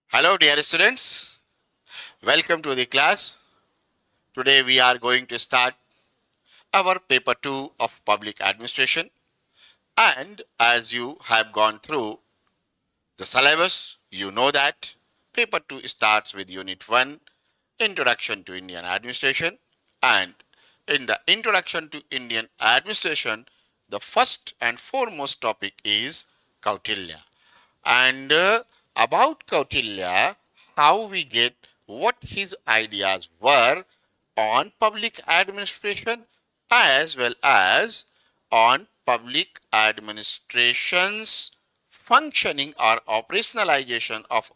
Hello dear students, welcome to the class. Today we are going to start our paper 2 of public administration, and as you have gone through the syllabus, you know that paper 2 starts with unit 1, introduction to Indian administration, and in the introduction to Indian administration the first and foremost topic is Kautilya. And about Kautilya, how we get what his ideas were on public administration as well as on public administration's functioning or operationalization of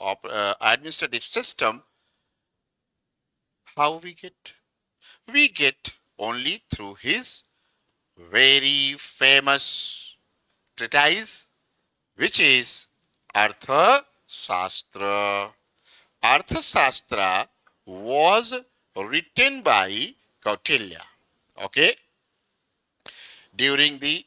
administrative system. How we get? We get only through his very famous treatise, which is Arthashastra. Arthashastra was written by Kautilya. Okay, during the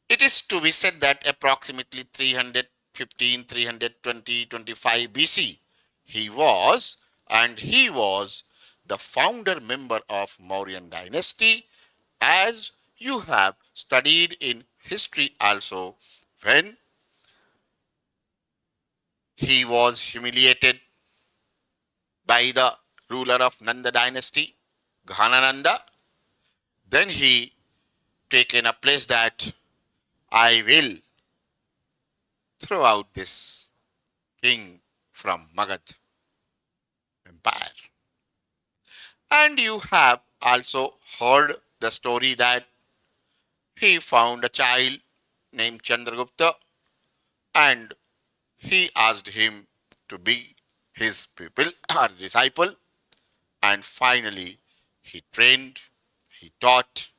it is to be said that approximately 315, 320, 25 BC he was the founder member of Mauryan dynasty, as you have studied in history also, when he was humiliated by the ruler of Nanda dynasty, Ghanananda. Then he taken a place that I will throw out this king from Magad empire. And you have also heard the story that he found a child named Chandragupta and he asked him to be his pupil or disciple, and finally he trained, he taught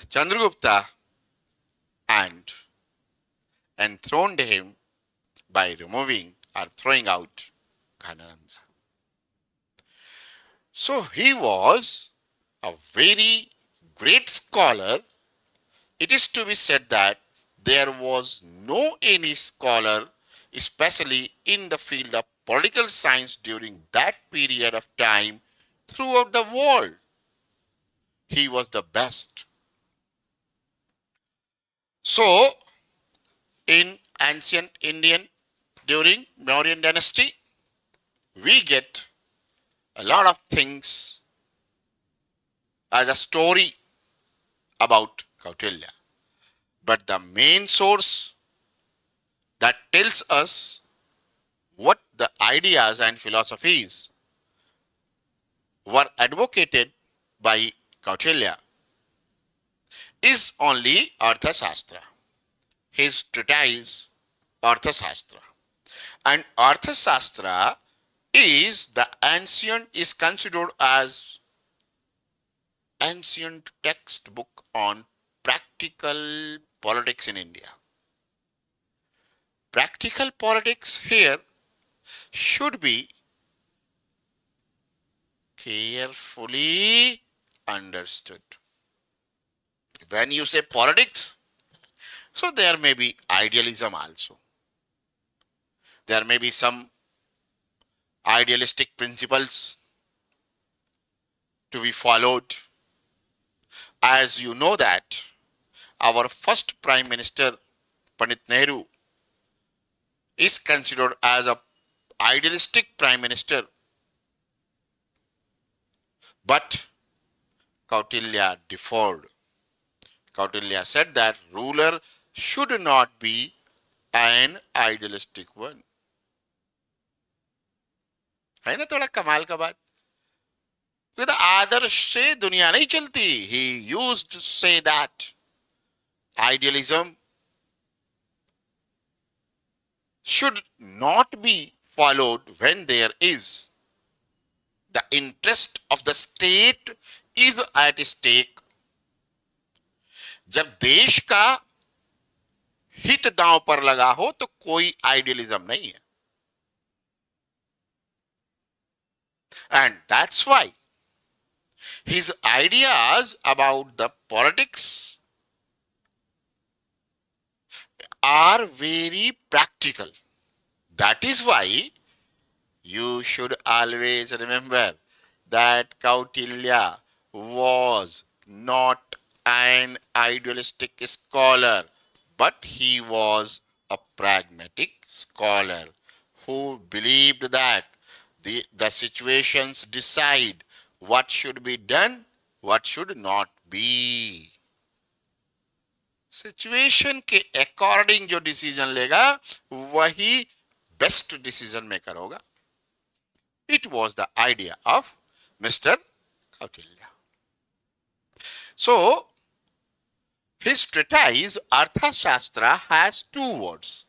Chandragupta and enthroned him by removing or throwing out Ghanananda. So he was a very great scholar. It is to be said that there was no any scholar, especially in the field of political science during that period of time throughout the world. He was the best. So in ancient Indian during Mauryan dynasty, we get a lot of things as a story about Kautilya. But the main source that tells us what the ideas and philosophies were advocated by Kautilya is only Arthashastra, his treatise Arthashastra. And Arthashastra is considered as ancient textbook on practical politics in India. Practical politics here should be carefully understood. When you say politics, so there may be idealism also. There may be some idealistic principles to be followed. As you know that our first Prime Minister, Pandit Nehru, is considered as a idealistic Prime Minister. But Kautilya differed. Kautilya said that ruler should not be an idealistic one. है ना थोड़ा कमाल का बात? तो आदर्श से दुनिया नहीं चलती. He used to say that idealism should not be followed when there is the interest of the state is at stake. जब देश का हित दांव पर लगा हो तो कोई आइडियलिज्म नहीं है. And that's why his ideas about the politics are very practical. That is why you should always remember that Kautilya was not an idealistic scholar, but he was a pragmatic scholar who believed that the situations decide what should be done, what should not be. Situation के according जो decision लेगा वही best decision maker होगा. It was the idea of Mr. Kautilya. So, his treatise Arthashastra has two words.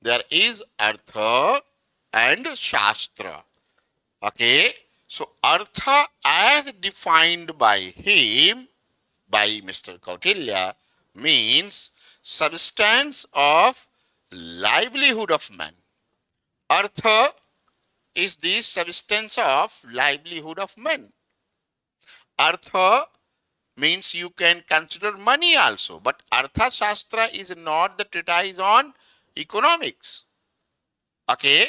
There is Artha and Shastra. Okay, so Artha as defined by him, by Mr. Kautilya, means substance of livelihood of man. Artha is the substance of livelihood of man. Artha means you can consider money also, but Artha Shastra is not the treatise on economics. Okay,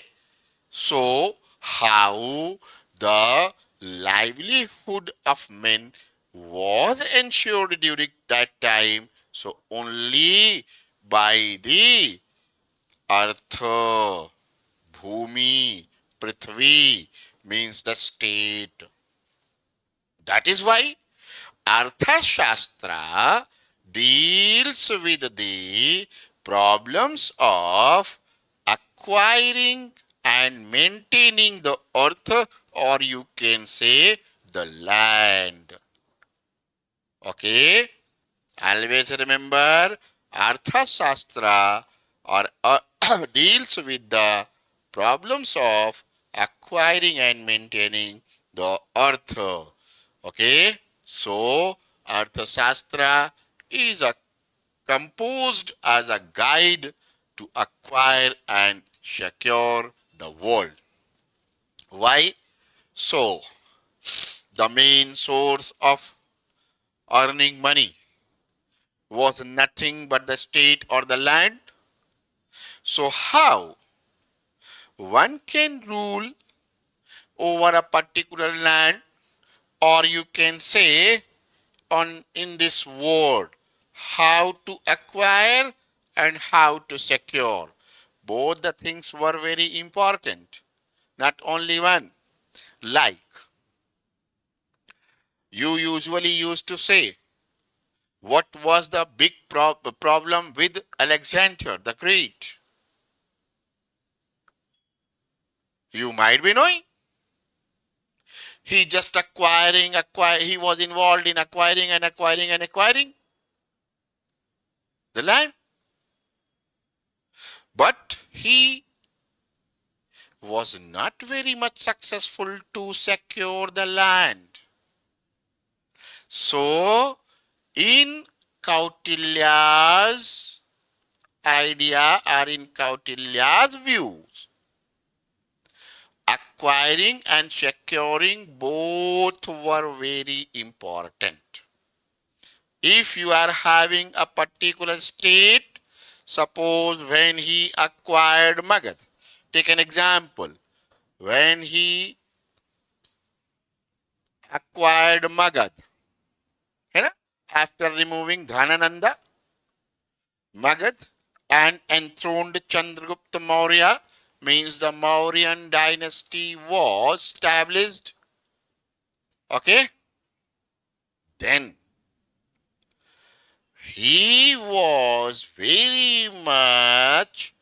so how the livelihood of men was ensured during that time? So only by the Artha, Bhumi, Prithvi means the state. That is why Arthashastra deals with the problems of acquiring and maintaining the earth, or you can say the land. Okay, always remember Arthashastra or deals with the problems of acquiring and maintaining the earth. Okay, so Arthashastra is composed as a guide to acquire and secure the world. Why? So, the main source of earning money was nothing but the state or the land. So, how one can rule over a particular land, or you can say on in this world, how to acquire and how to secure. Both the things were very important, not only one. Like you usually used to say, what was the big problem with Alexander the Great? You might be knowing. He just he was involved in acquiring and acquiring and acquiring the land. But he was not very much successful to secure the land. So, in Kautilya's idea or in Kautilya's views, acquiring and securing both were very important. If you are having a particular state, suppose when he acquired Magad, take an example. When he acquired Magad, after removing Dhanananda, Magad, and enthroned Chandragupta Maurya, means the Mauryan dynasty was established. Okay? Then he was very much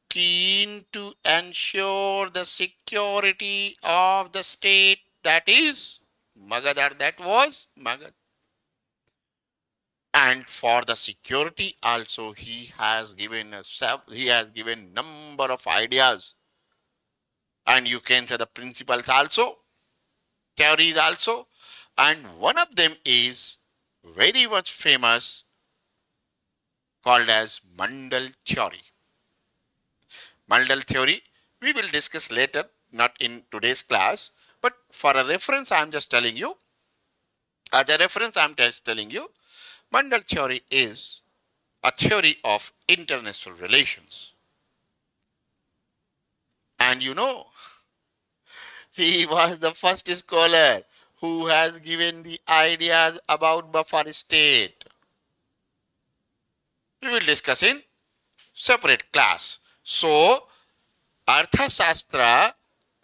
keen to ensure the security of the state, that is Magadha, that was Magad. And for the security also he has given number of ideas, and you can say the principles also, theories also, and one of them is very much famous, called as Mandal theory. Mandal theory we will discuss later, not in today's class, but for a reference I am just telling you. As a reference I am just telling you, Mandal theory is a theory of international relations. And you know, he was the first scholar who has given the ideas about buffer state. We will discuss in separate class. So, Arthashastra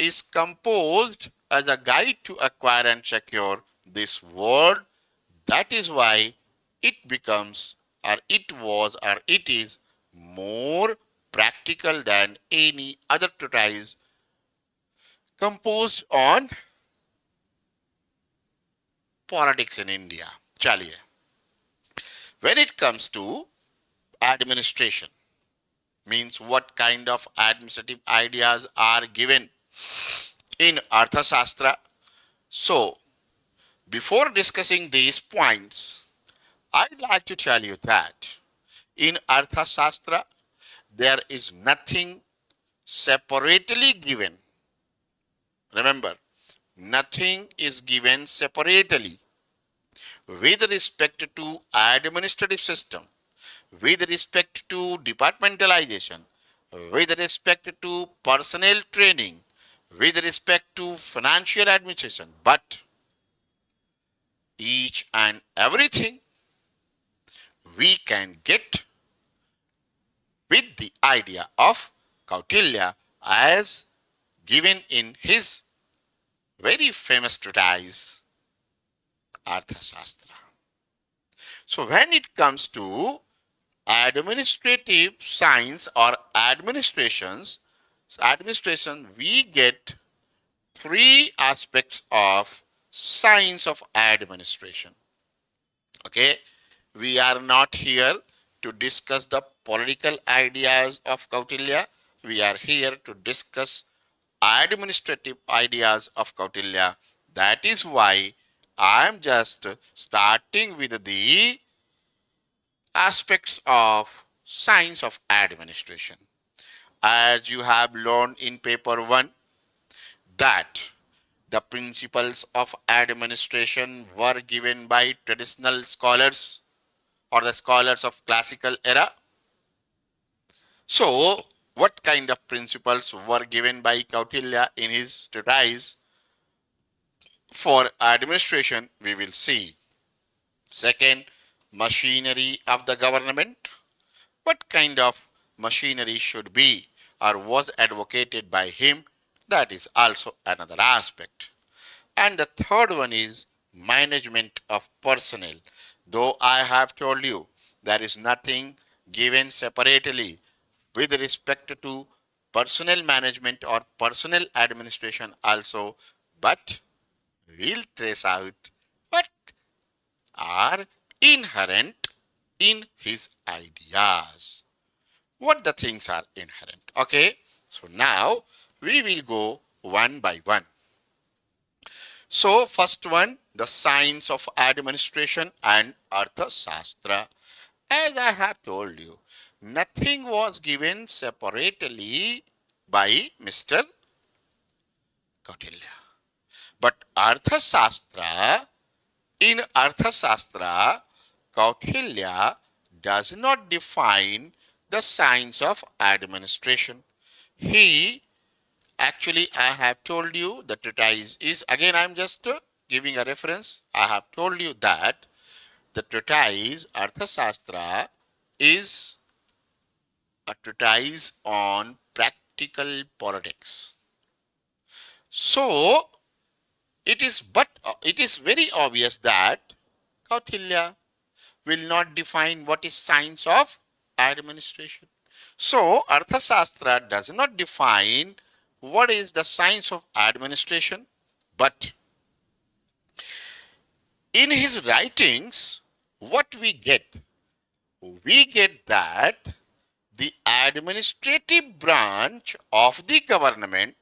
is composed as a guide to acquire and secure this world. That is why it becomes, or it was, or it is more practical than any other treatise composed on politics in India. Chaliye. When it comes to administration, means what kind of administrative ideas are given in Arthashastra. So, before discussing these points, I'd like to tell you that in Arthashastra, there is nothing separately given. Remember, nothing is given separately with respect to administrative system, with respect to departmentalization, with respect to personnel training, with respect to financial administration, but each and everything we can get with the idea of Kautilya as given in his very famous treatise Arthashastra. So when it comes to administrative science or administration, we get three aspects of science of administration. Okay, we are not here to discuss the political ideas of Kautilya. We are here to discuss administrative ideas of Kautilya. That is why I am just starting with the aspects of science of administration. As you have learned in paper 1 that the principles of administration were given by traditional scholars or the scholars of classical era. So, what kind of principles were given by Kautilya in his treatise for administration, we will see. Second, machinery of the government. What kind of machinery should be or was advocated by him? That is also another aspect. And the third one is management of personnel. Though I have told you there is nothing given separately with respect to personnel management or personnel administration also, but we'll trace out what are inherent in his ideas. What the things are inherent. Okay, so now we will go one by one. So first one, the science of administration and Arthashastra. As I have told you, nothing was given separately by Mr. Kautilya. But in Arthashastra, Kautilya does not define the science of administration. He actually, I have told you the treatise is, again I am just giving a reference. I have told you that the treatise Arthashastra is a treatise on practical politics. So it is very obvious that Kautilya will not define what is science of administration. So Arthashastra does not define what is the science of administration, but in his writings, what we get? We get that the administrative branch of the government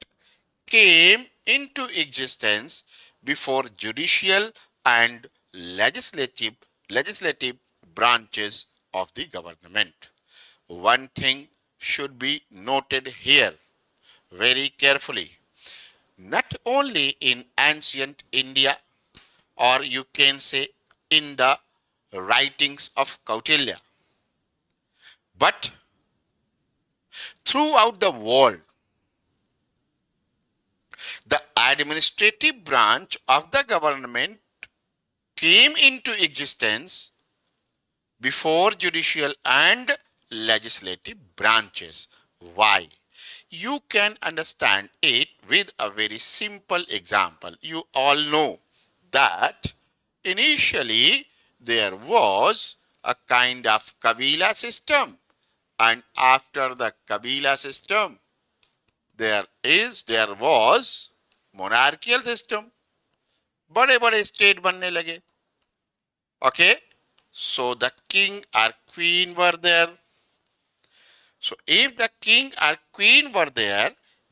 came into existence before judicial and legislative branches of the government. One thing should be noted here very carefully. Not only in ancient India, or you can say in the writings of Kautilya, but throughout the world, administrative branch of the government came into existence before judicial and legislative branches. Why? You can understand it with a very simple example. You all know that initially there was a kind of Kabila system, and after the Kabila system there was monarchical system. बड़े बड़े state बनने लगे. Okay, so the king or queen were there. So if the king or queen were there,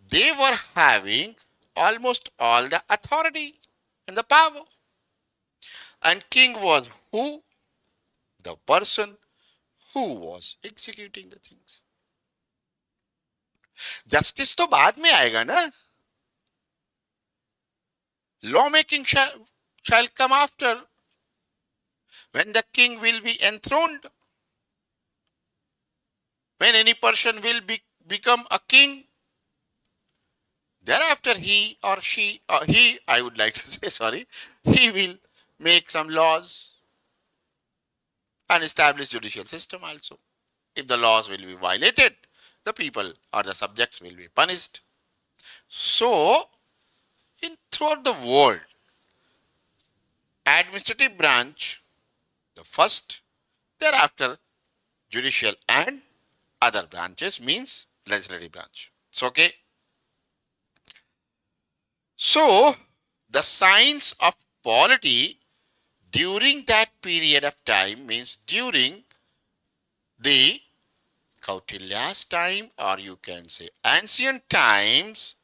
they were having almost all the authority and the power. And king was who? The person who was executing the things. Justice तो बाद में आएगा ना. Lawmaking shall come after, when the king will be enthroned, when any person will become a king. Thereafter he or she, or he, I would like to say, sorry, he will make some laws and establish judicial system also. If the laws will be violated, the people or the subjects will be punished. So, throughout the world, administrative branch, the first, thereafter judicial and other branches means legislative branch. So, okay. So, the science of polity during that period of time means during the Kautilya's time, or you can say ancient times,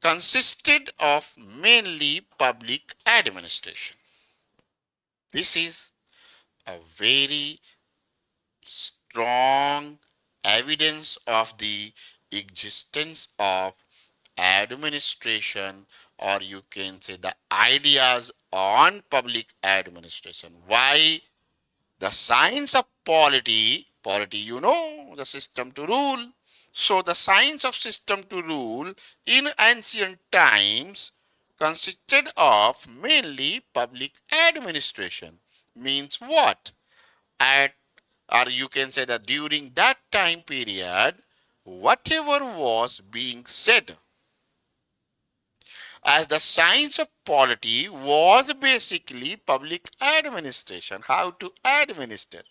consisted of mainly public administration. This is a very strong evidence of the existence of administration, or you can say the ideas on public administration. Why? The science of polity, you know, the system to rule. So the science of system to rule in ancient times consisted of mainly public administration. Means what? At, or you can say that during that time period, whatever was being said as the science of polity was basically public administration, how to administer,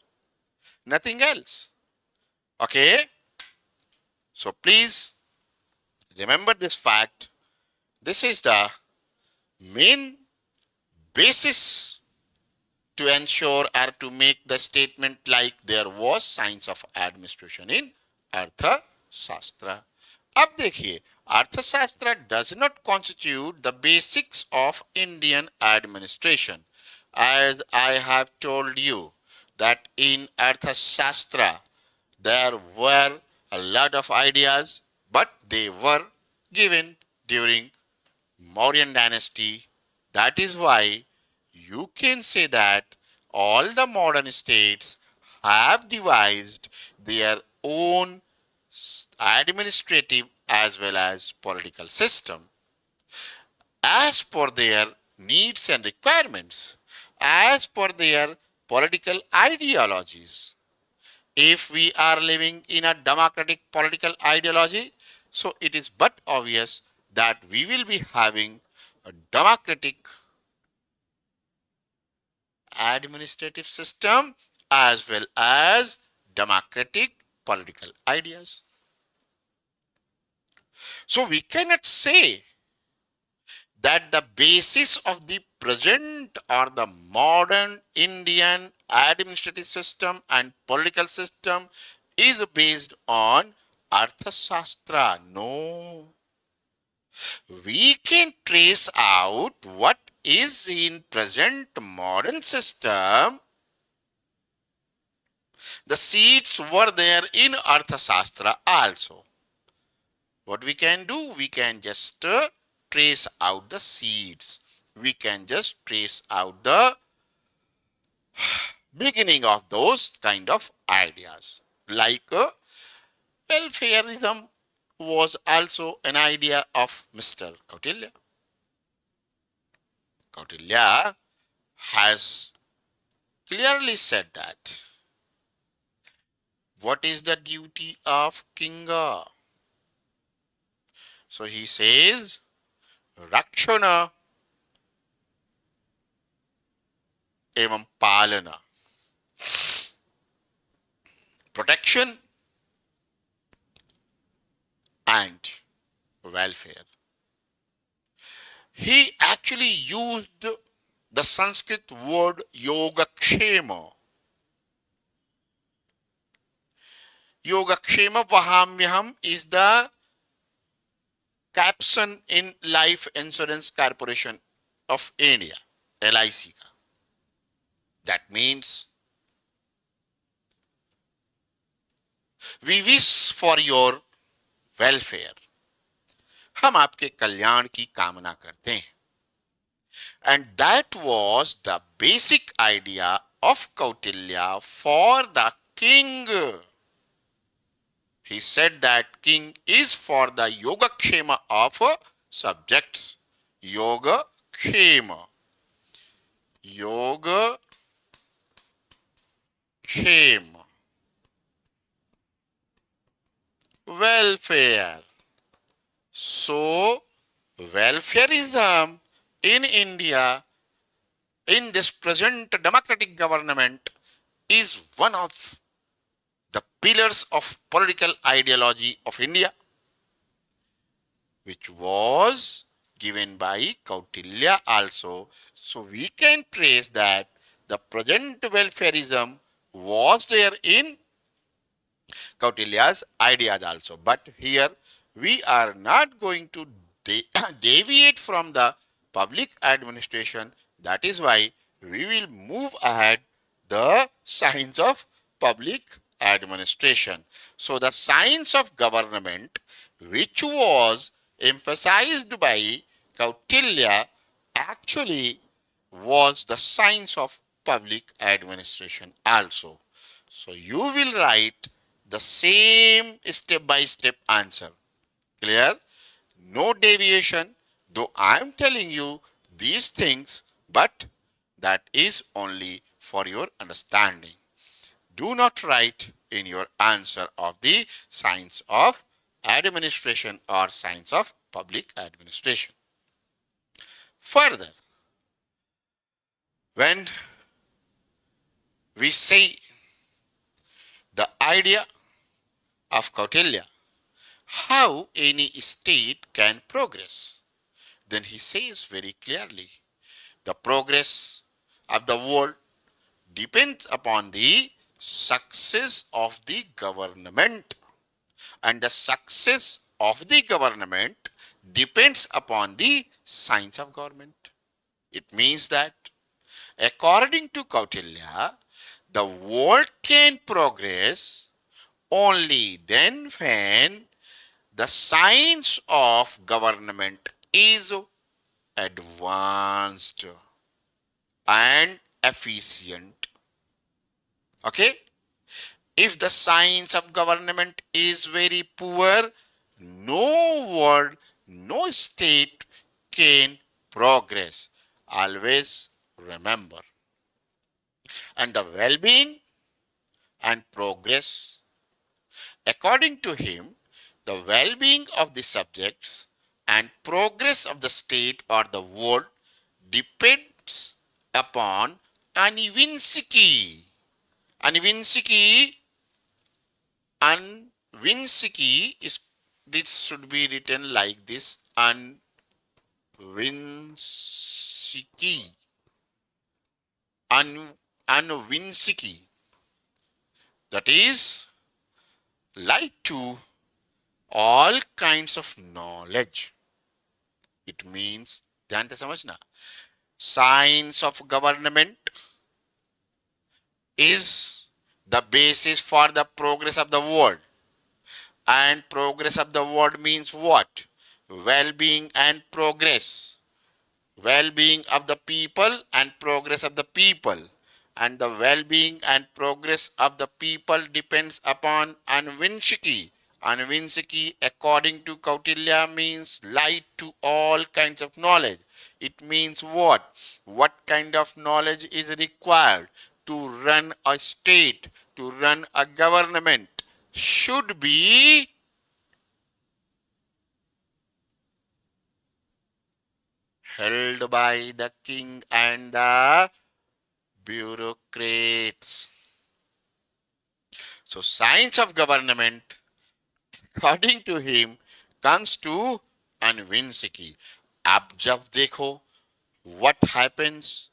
nothing else. Okay, so please remember this fact. This is the main basis to ensure or to make the statement like there was science of administration in अर्थशास्त्र. अब देखिए, अर्थशास्त्र does not constitute the basics of Indian administration. As I have told you that in अर्थशास्त्र there were a lot of ideas, but they were given during Mauryan dynasty. That is why you can say that all the modern states have devised their own administrative as well as political system as per their needs and requirements, as per their political ideologies. If we are living in a democratic political ideology, so it is but obvious that we will be having a democratic administrative system as well as democratic political ideas. So we cannot say that the basis of the present or the modern Indian administrative system and political system is based on Arthashastra. No. We can trace out what is in present modern system. The seeds were there in Arthashastra also. What we can do? We can just trace out the seeds. We can just trace out the beginning of those kind of ideas, like welfareism. was also an idea of Mr. Kautilya. Kautilya has clearly said that what is the duty of king? So he says Rakshana evam palana, protection and welfare. He actually used the Sanskrit word Yogakshema. Yogakshema Vahamyaham is the caption in Life Insurance Corporation of India, LIC का. That means we wish for your welfare. हम आपके कल्याण की कामना करते हैं. And that was the basic idea of Kautilya for the king. He said that king is for the Yogakshema of subjects. Yogakshema. Yogakshema. Welfare. So, welfareism in India, in this present democratic government, is one of the pillars of political ideology of India, which was given by Kautilya also. So we can trace that the present welfareism was there in Kautilya's ideas also. But here we are not going to deviate from the public administration. That is why we will move ahead the science of public administration. So the science of government, which was emphasized by Kautilya, actually was the science of public administration also. So you will write the same step by step answer. Clear? No deviation, though I am telling you these things, but that is only for your understanding. Do not write in your answer of the science of administration or science of public administration. Further, when we say the idea of Kautilya, how any state can progress, then he says very clearly, the progress of the world depends upon the success of the government, and the success of the government depends upon the science of government. It means that according to Kautilya, the world can progress only then when the science of government is advanced and efficient. Okay? If the science of government is very poor, no world, no state can progress. Always remember. And the well-being and progress, according to him, the well-being of the subjects and progress of the state or the world depends upon Anivinsky. Anivinsky, Anvinsky is, this should be written like this, Anvinsky. Anvinsky. That is light to all kinds of knowledge. It means, ध्यान से समझना, science of government is the basis for the progress of the world. And progress of the world means what? Well-being and progress. Well-being of the people and progress of the people. And the well-being and progress of the people depends upon Anvinsky. Anuvinsaki, according to Kautilya, means light to all kinds of knowledge. It means what? What kind of knowledge is required to run a state, to run a government, should be held by the king and the bureaucrats. So, science of government, according to him, comes to Anuvinsaki. अब जब देखो what happens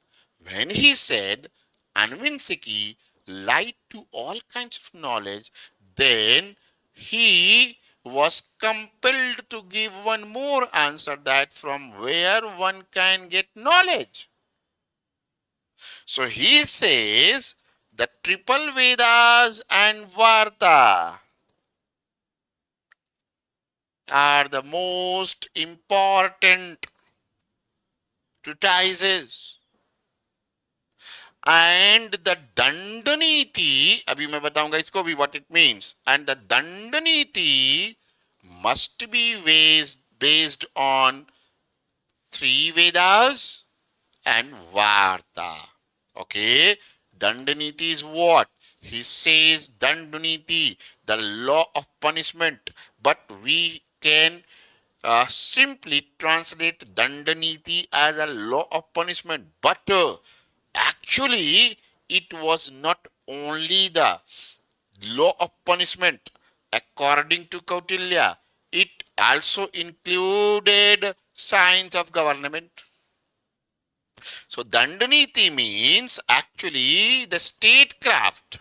when he said Anvinsaki light to all kinds of knowledge, then he was compelled to give one more answer, that from where one can get knowledge. So he says the triple Vedas and Varta are the most important treatises, and the Dandaniti, अभी मैं बताऊंगा इसको भी what it means, and the Dandaniti must be based on three Vedas and Varta. Okay, Dandaniti is what? He says Dandaniti, the law of punishment, but we can simply translate Dandaniti as a law of punishment. But actually, it was not only the law of punishment. According to Kautilya, it also included science of government. So, Dandaniti means actually the statecraft,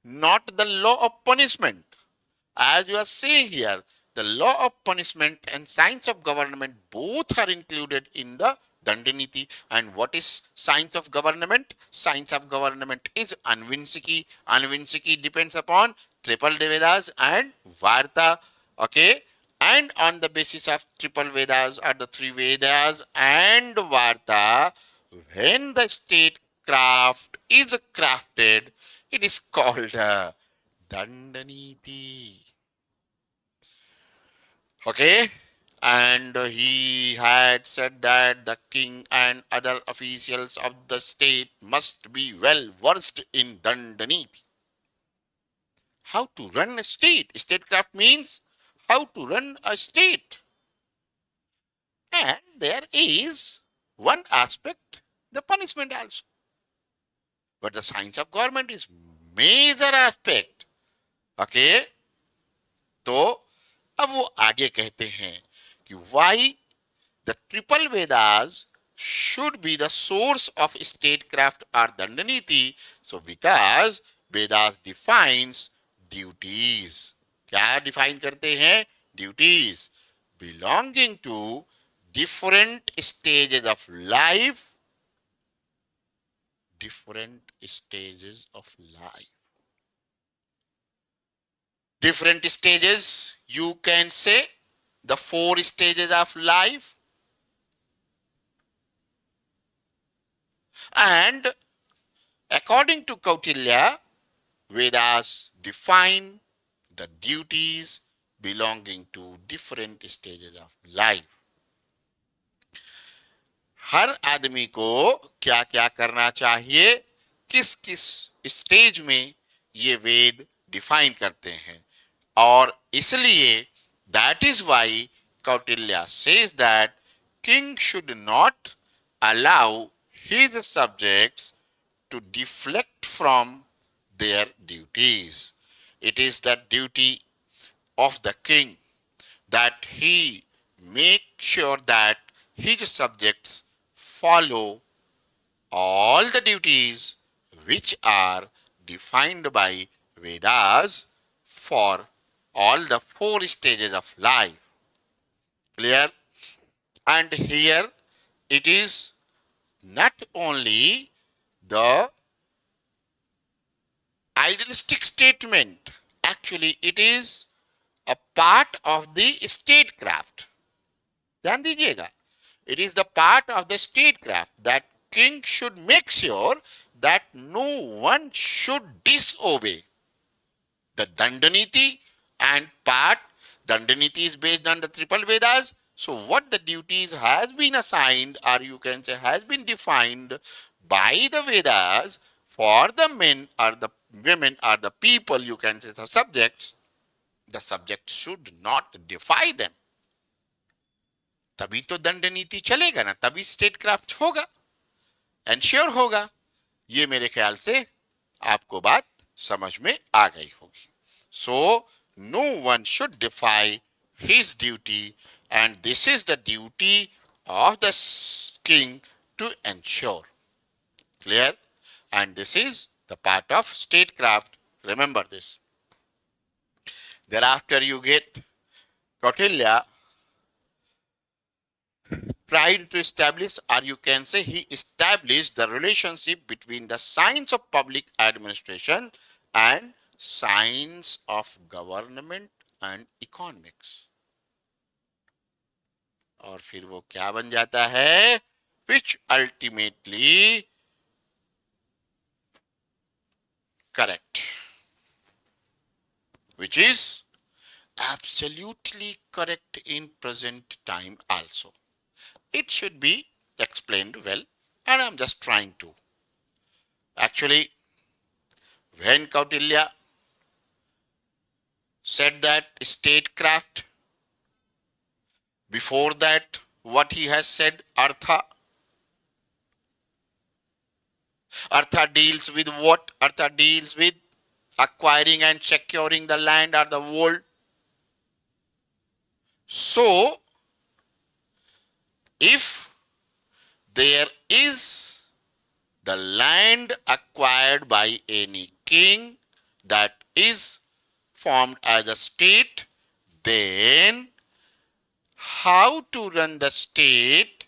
not the law of punishment. As you are seeing here, the law of punishment and science of government both are included in the Dandaniti. And what is science of government? Science of government is Anvinsaki. Anvinsaki depends upon triple Vedas and Varta. Okay. And on the basis of triple Vedas or the three Vedas and Varta, when the statecraft is crafted, it is called Dandaniti. Okay, and he had said that the king and other officials of the state must be well versed in Dandaniti. How to run a state? Statecraft means how to run a state. And there is one aspect, the punishment also. But the science of government is major aspect. Okay, तो अब वो आगे कहते हैं कि why the triple Vedas should be the source of statecraft or Dandaniti. So, because Vedas defines duties. क्या define करते हैं? Duties belonging to different stages of life. Different stages of life. Different stages, you can say the four stages of life. And according to Kautilya, Vedas define the duties belonging to different stages of life. हर आदमी को क्या क्या करना चाहिए, किस किस stage में ये वेद डिफाइन करते हैं, और इसलिए that is why Kautilya says that king should not allow his subjects to deflect from their duties. It is the duty of the king that he make sure that his subjects follow all the duties which are defined by Vedas for all the four stages of life. Clear? And here it is not only the idealistic statement, actually it is a part of the statecraft. ध्यान दीजिएगा, it is the part of the statecraft that king should make sure that no one should disobey the Dandaniti And part Dandaniti is based on the triple Vedas. So what the duties has been assigned, or you can say has been defined by the Vedas for the men or the women or the people, you can say the subjects, the subject should not defy them. तभी तो दंड नीति चलेगा ना, तभी state craft होगा, ensure होगा. ये मेरे ख्याल से आपको बात समझ में आ गई होगी. So no one should defy his duty, and this is the duty of the king to ensure. Clear? And this is the part of statecraft. Remember this. Thereafter you get Kautilya tried to establish, or you can say he established the relationship between the science of public administration and science of government and economics. और फिर वो क्या बन जाता है, which ultimately correct, which is absolutely correct in present time also. It should be explained well, and I'm just trying to. Actually, when Kautilya said that statecraft, before that, what he has said, Artha. Artha deals with what? Artha deals with acquiring and securing the land or the world. So, if there is the land acquired by any king that is formed as a state, then how to run the state,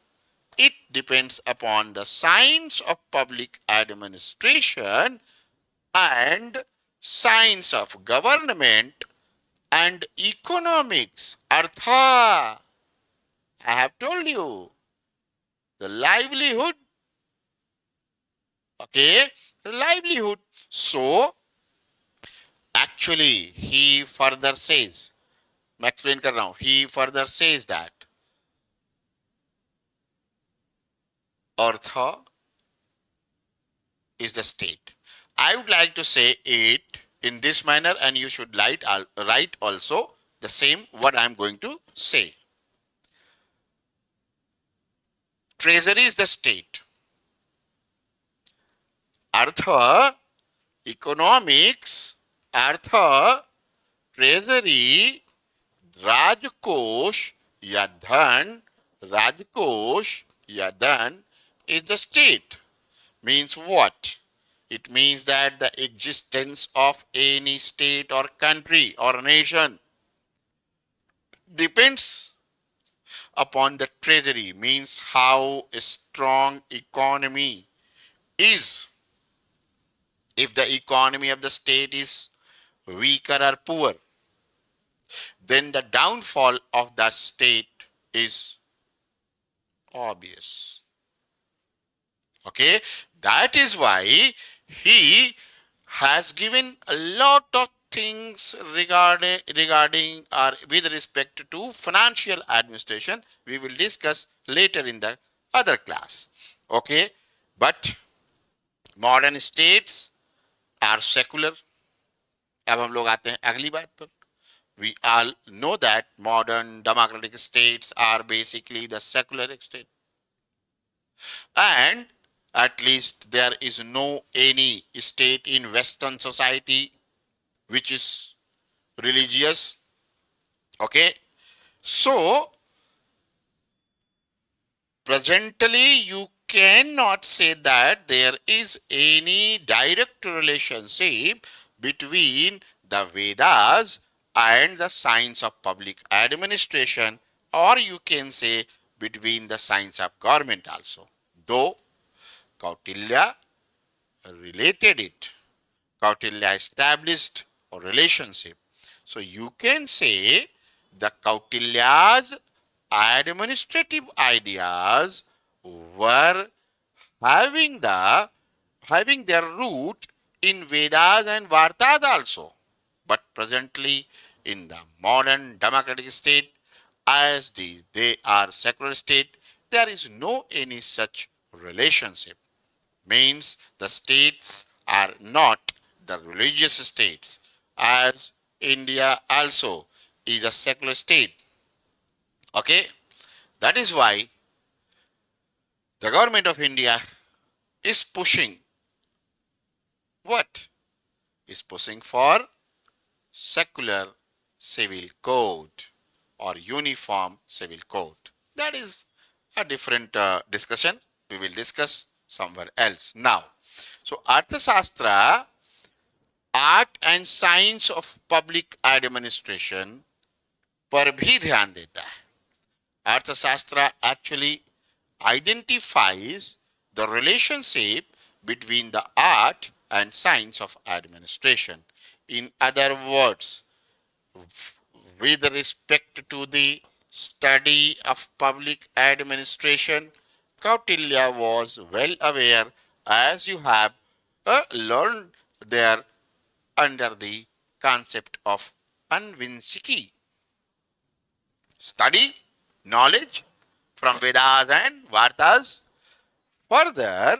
it depends upon the science of public administration and science of government and economics. Artha, I have told you, the livelihood. Okay, the livelihood. So, actually, he further says, मैं explain कर रहा हूं, he further says that Artha is the state. I would like to say it in this manner, and you should write also the same what I am going to say. Treasury is the state. Artha, economics, Artha, treasury, Rajkosh या धन, Rajkosh या धन is the state. Means what? It means that the existence of any state or country or nation depends upon the treasury, means how a strong economy is. If the economy of the state is weaker or poor, then the downfall of the state is obvious. Okay, that is why he has given a lot of things regarding or with respect to financial administration. We will discuss later in the other class. Okay, but modern states are secular. अब हम लोग आते हैं अगली बात पर. We all know that modern democratic states are basically the secular state. And at least there is no any state in Western society which is religious. Okay. So, presently you cannot say that there is any direct relationship between the Vedas and the science of public administration, or you can say between the science of government also. Though Kautilya related it, Kautilya established a relationship. So you can say the Kautilya's administrative ideas were having their root in Vedas and Vartas also. But presently in the modern democratic state as they are secular state, there is no any such relationship. Means the states are not the religious states, as India also is a secular state. Okay, that is why the government of India is pushing what? Is pushing for secular civil code or uniform civil code. That is a different discussion. We will discuss somewhere else. Now, so Arthashastra, art and science of public administration पर भी ध्यान देता है. Arthashastra actually identifies the relationship between the art and science of administration. In other words, with respect to the study of public administration, Kautilya was well aware, as you have learned there under the concept of Anvinshiki. Study, knowledge from Vedas and Vartas. Further,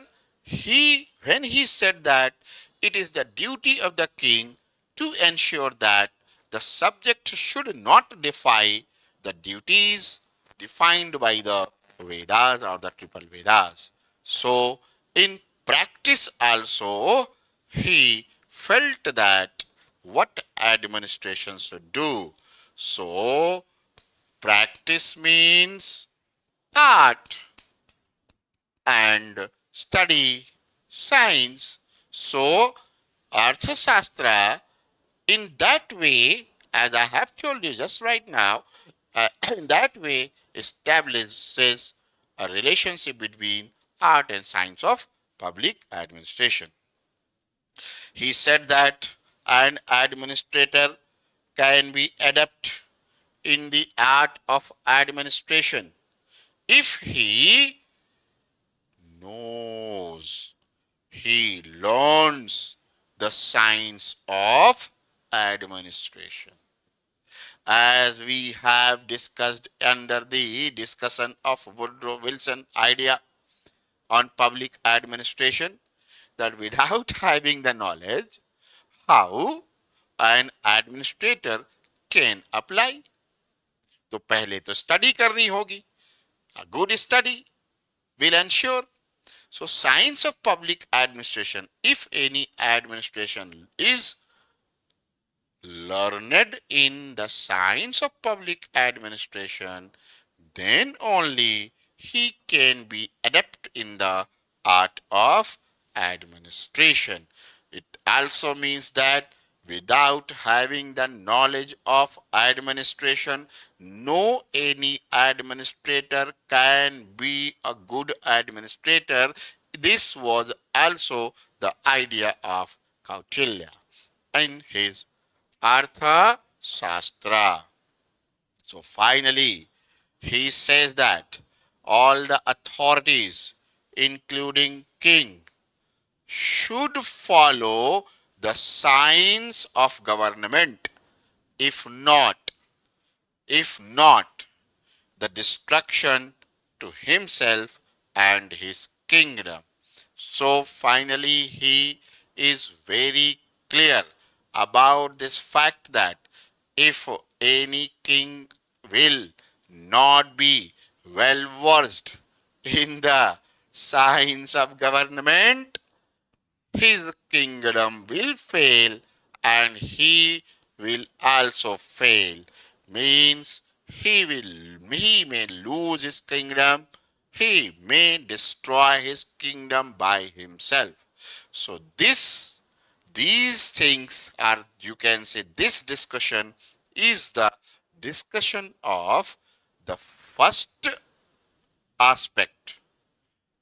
when he said that it is the duty of the king to ensure that the subject should not defy the duties defined by the Vedas or the triple Vedas. So, in practice also, he felt that what administration should do. So, practice means art and study science. So, Arthashastra, in that way, as I have told you just right now, in that way establishes a relationship between art and science of public administration. He said that an administrator can be adept in the art of administration if he knows, he learns the science of administration. As we have discussed under the discussion of Woodrow Wilson idea on public administration, that without having the knowledge, how an administrator can apply. तो पहले तो study करनी होगी. A good study will ensure. So science of public administration, if any administration is learned in the science of public administration, then only he can be adept in the art of administration. It also means that without having the knowledge of administration, no any administrator can be a good administrator. This was also the idea of Kautilya in his Artha Shastra. So finally, he says that all the authorities, including king, should follow the science of government. If not, the destruction to himself and his kingdom. So finally, he is very clear about this fact that if any king will not be well versed in the science of government, his kingdom will fail and he will also fail. Means he may lose his kingdom, he may destroy his kingdom by himself. So these things are, you can say, this discussion is the discussion of the first aspect,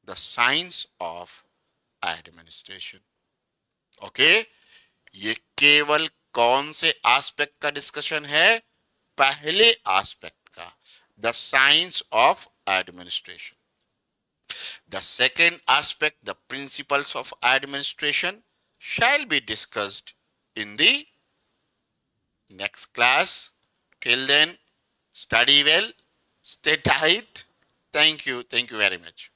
the science of administration. Okay, ये केवल कौन से aspect का discussion है? पहले aspect का, the science of administration. The second aspect, the principles of administration, shall be discussed in the next class. Till then, study well, stay tight. Thank you. Thank you very much.